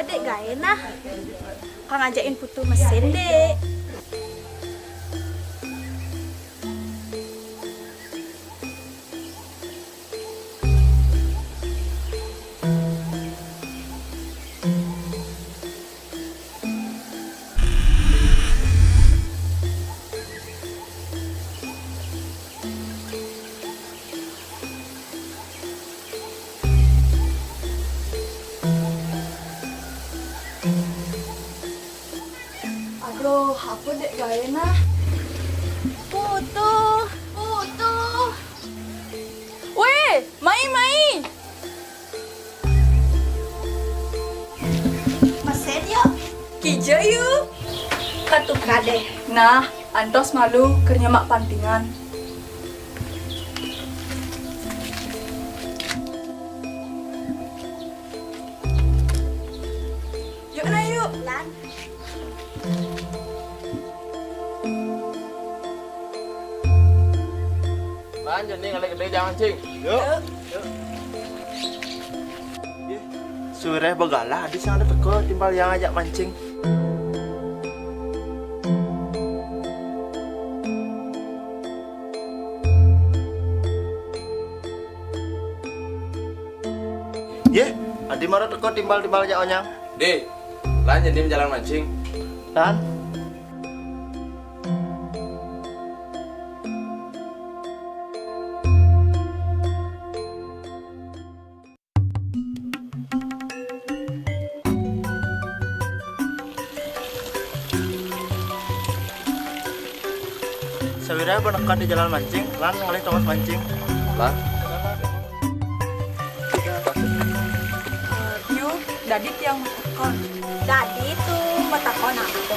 dek gak enak. Kang ngajakin putu mesin dek. Aduh, aku dek gak enak. Putu. Weh, Mai. Mesin yuk. Kija yuk. Ketukar deh. Nah, antos malu kerja mak pantingan. Yuk na yuk. Lan. Lanjut nih kali gede jangan cing. Yuk. Sore begalah hadis yang ada teko timbal yang ajak mancing. Adi marah teko timbal ajak onyang. Dek, lanjut nih jalan mancing. Dan Sawira benekan di jalan mancing, lan ngalih Thomas mancing. Lah, Yuk, Dadit yang matakon. Dadit tuh matakon apa?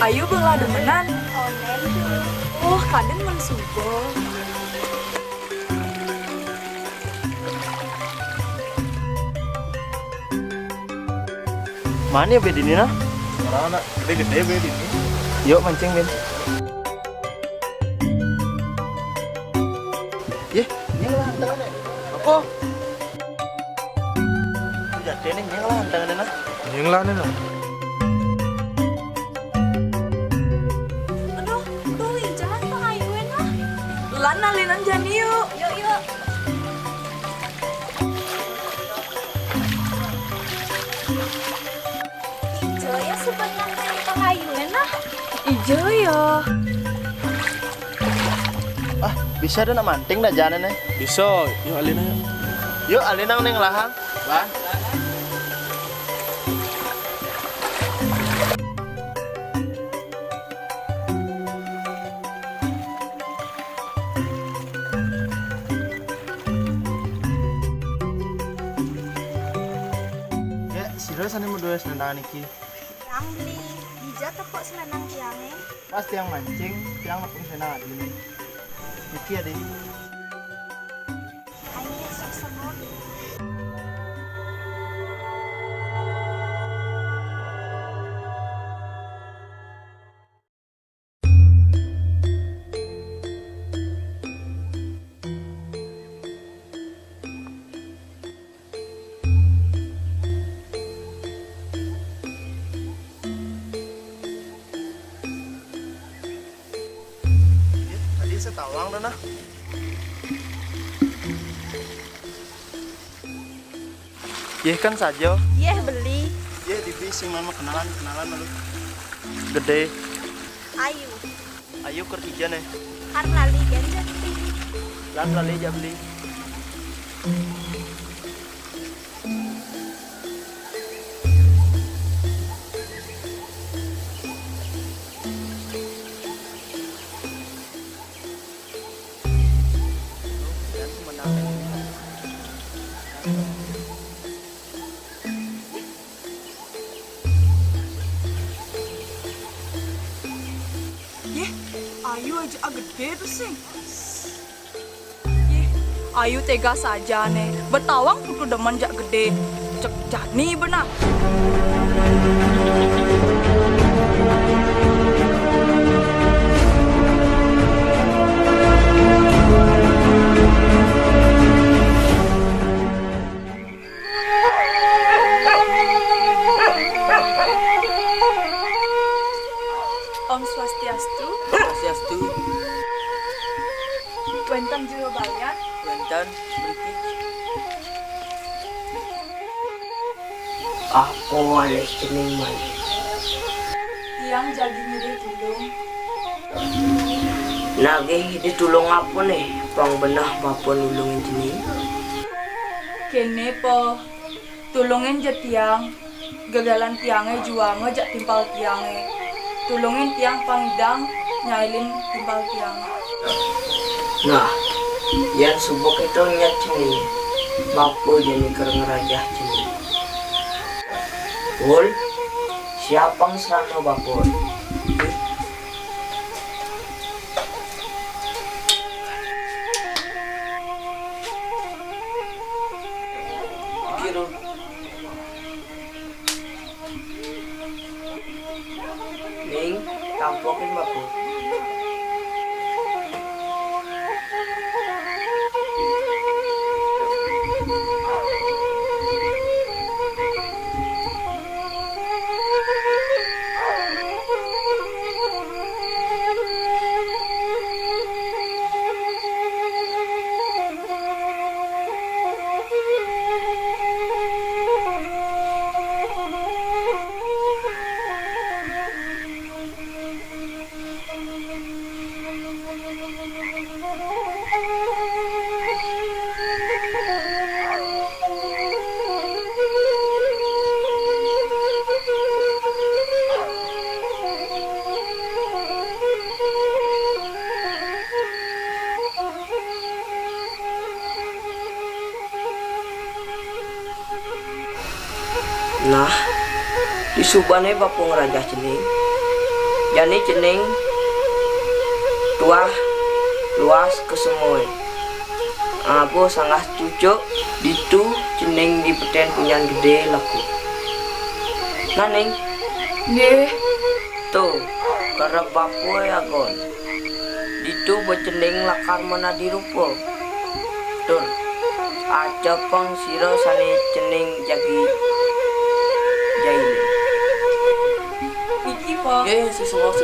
Ayu belah demenan. Onen tuh. Oh, kaden mensugo. Mana ya bedini nah? orang anak gede-gede bed ini. Yuk mancing Ben. Ini lah hantangannya. Apa? Jadi nih ini lah hantangannya nah. Yang lain nah. Aduh, tuh jangan tuh ayuin lah. Lan nalinan jani yuk. Yuk. Ijo ya sebenarnya pengayuin lah. Ijo ya. Bisa dah nak manting dah jalan nih. Bisa, yuk alina yuk. Yuk alinang neng lahang. Lah. Ya, serius ane mau dua senang niki. Yang beli bija tepuk senang tiangnya. Pas tiang mancing, tiang ngepung senang ini. Niki ada. Ayo senang. Tadi setawang dah nah. Yeh kan saja. Iya beli. Yeh di fishing mama kenalan lalu. Gede. Ayu. Ayo kerja nih. Karena li genjet. Lan lali aja beli. Ayu aja gede tuh sih. Ayu tega saja nih. Bertawang putu demen jak gede. Cek jani benar. itu Wenten juga banyak. Wenten berarti Apa wales cening man? Tiang jadi nyuri tulung. Lagi ditulung apa nih? Pang benah bapa nulungin cening? Kene po tulungin je tiang. Gagalan tiangnya juangnya jak timpal tiangnya. Tulungin tiang pangidang nyailin timpal tiang. Nah, yang subuk itu nyat cening. Bapa jadi kereng raja cening. Pul, siapa yang serana bapa? kira Ning, tampokin bapa. Nah, di subane bapa raja cening. Jani cening tuah luas ke semua. Abu sangat cucuk ditu cening di peten punyan gede laku. Nah ning, Nggih, tuh karena bapa ya gon. Ditu bercening lakar mana dirupo. Tuh, aja pang siro sani cening jagi jail. niki po. sik semua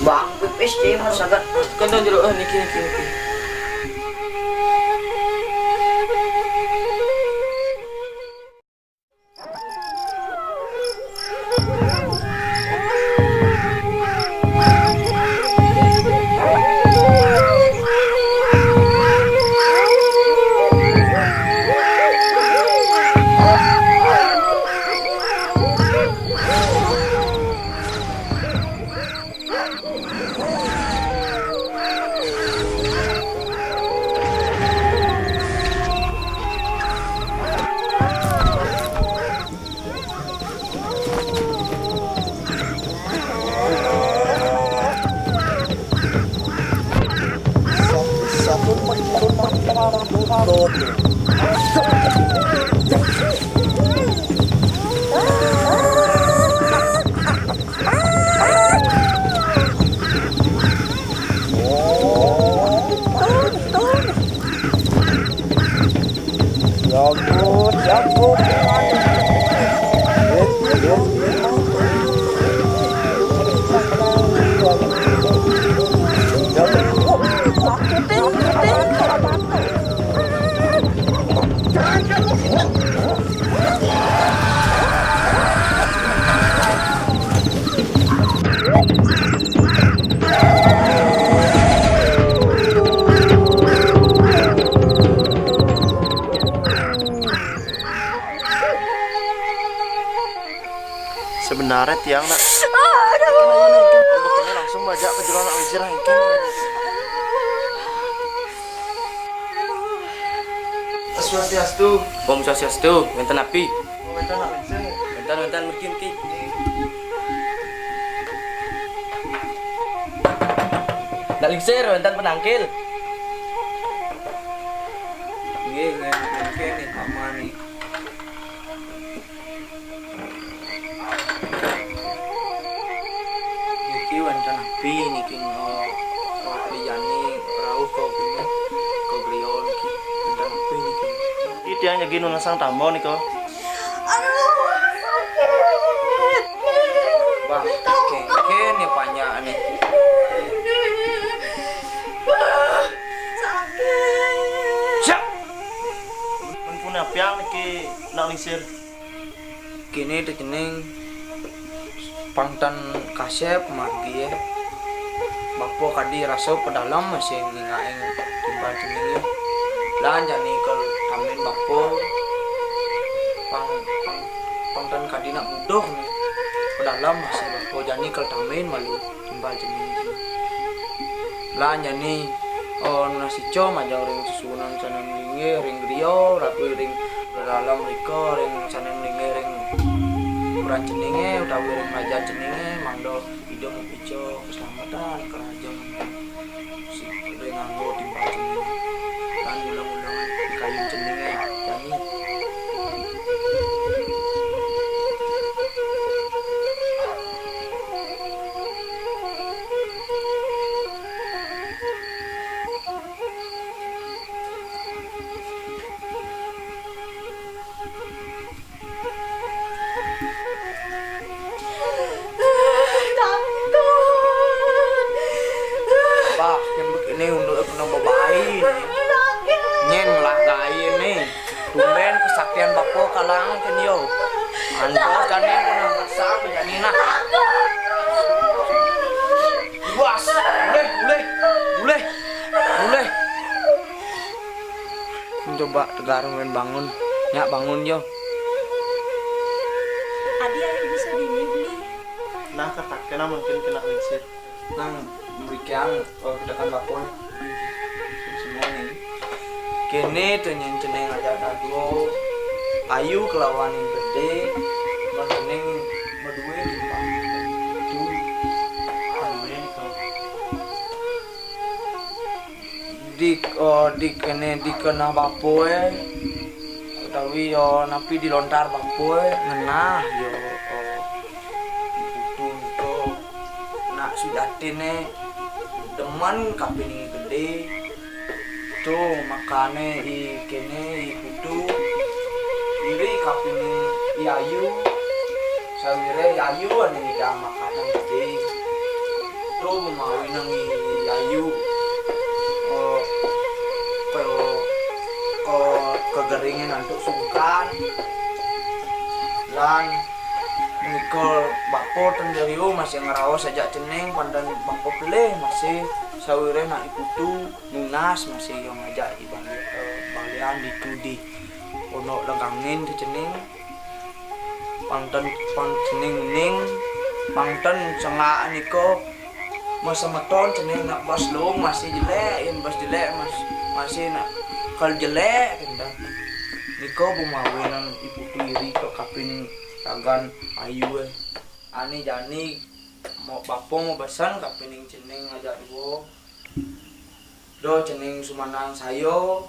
Bang pipis deh masakan. kandang jeruk niki Sebenarnya tiang nak langsung bajak ke jalan alisirah ini. Swastiastu. Om Swastiastu, wonten api. Wonten alisir. Wonten mungkin ki. Ndak lingsir, wonten penangkil. Nggih, nggih nih aman nih. Niki wonten api niki liyane rauh kopi kok griyon ki wonten api niki. Iki tiang nyegi nunasang tambo nih kok. Bah, kengken ya banyak nih. ke nak lisir. Kini tu jeneng pangtan kasep margi bapo kadi raso pedalam masih ngingaing timbal jenenge lan jani kal tamen bapo pangtan kadi nak budoh nih pedalam masih bapo jani kal tamen malu timbal jenenge lan jani nasico majang ring susunan sanang linge ring griyo rapi ring dalam riko ring sanang linge ring ukuran jenenge utawi ring raja jenenge mangdo idong pico keselamatan kerajaan si ring nganggo timbal jenenge lan ulang-ulang kayu jenenge jani Pak, yang begini untuk kena babai nyen lah gaya nih tumben kesaktian bapo kalang kan yo antos jani kena rasa jani nak luas boleh mencoba tegar bangun nyak bangun yo Adi ayo bisa dini beli. Nah ketak kena mungkin kena lisir. nang berikan kedekan bapo semua nih kene tuh nyeneng aja dua ayu kelawan yang gede meneng berdua di itu di kene di kena bapo utawi yo napi dilontar bapo ngenah yo itu nak sudah tene deman kapini gede tuh makane i kene i kudu iri kapini i ayu sawire ayu ane ida makanan gede tuh mau nang i ayu kegeringan untuk sungkan lan Nikol bapo tenderiu masih ngerawas saja ceneng pandan bapo peleh masih sawire nak ikutu nunas masih yang ngajak balian itu di ono legangin di ceneng pangten ceneng ning pangten cenga niko masa meton ceneng nak bas long masih jelek yang bas jelek masih nak kal jelek kendang niko bumawinan ibu iri ke kapin tagan ayu ani jani mau bapo mau besan kapining ceneng ngajak dua do ceneng sumanang sayo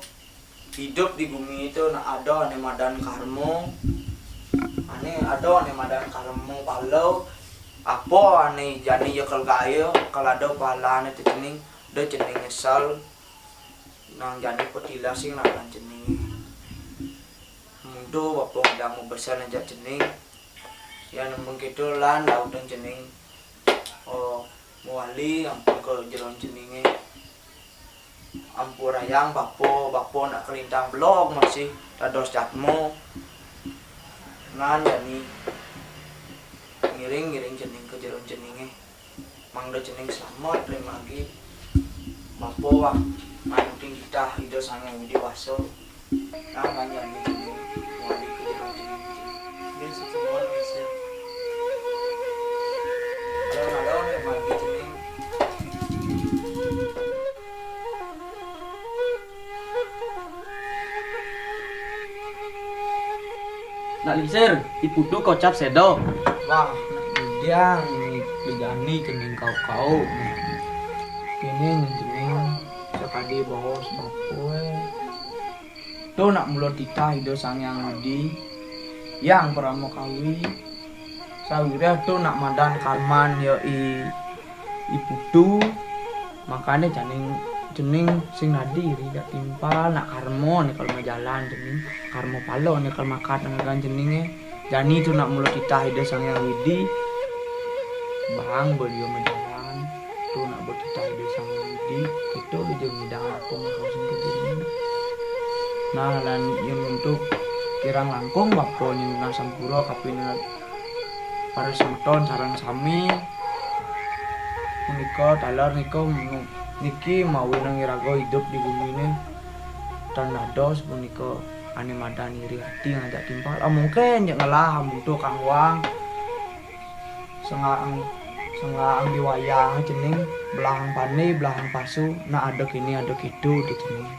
hidup di bumi itu nak ada ane madan karmo ane ada ane madan karmo palau apa ane jani yo kal gayo kal ada pala ane ceneng do ceneng nyesal nang jani petila sing nak ceneng mudo bapo udah mau besan aja ceneng yang mengkitu lan laut dan ceneng muali ampun ke jeron cenenge ampun rayang bapo nak kelintang blog masih dados jatmo nan jani ngiring ceneng ke jeron cenenge mangdo ceneng selamat terima lagi bapo wah manting kita hidup sangat dewasa nah jani muali ke jeron cenenge Dia semua lisir. Halo nih magi ceneng Nak lisir, iputu kocap sedo. wah dia bejani ceneng kau ini ceneng sekali bos bapoe tuh nak mulut kita hidup sang yang di yang peramo kawi sawira tuh nak madan karman yo iputu makanya ceneng sing nadi ridak timpal nak karmo nih kalau mau jalan ceneng karmo palo nih kalau makan dengan cenengnya jani tuh nak mulut kita hidup sang yang widi bang beliau menjalan tuh nak buat kita hidup sang yang widi itu ujung midang aku mau sing kejadian nah lan yang untuk kirang langkung bapo nyuna sampura kapinat para semeton sareng sami menika dalar niki mau nang iraga hidup di bumi ini dan nados menika ane madani iri hati ngajak timpal mungkin ya ngalah mutu kang wang sengaang diwayang cening belahang pane belahang pasu na ada kini ada kitu di cening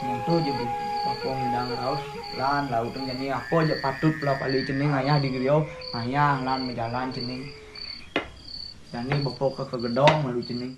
mutu jadi bapo ngundang raus lan laut jadi apa aja patut pula pali cening ayah di griyo ayah lan menjalan cening jadi bapo ke gedong malu cening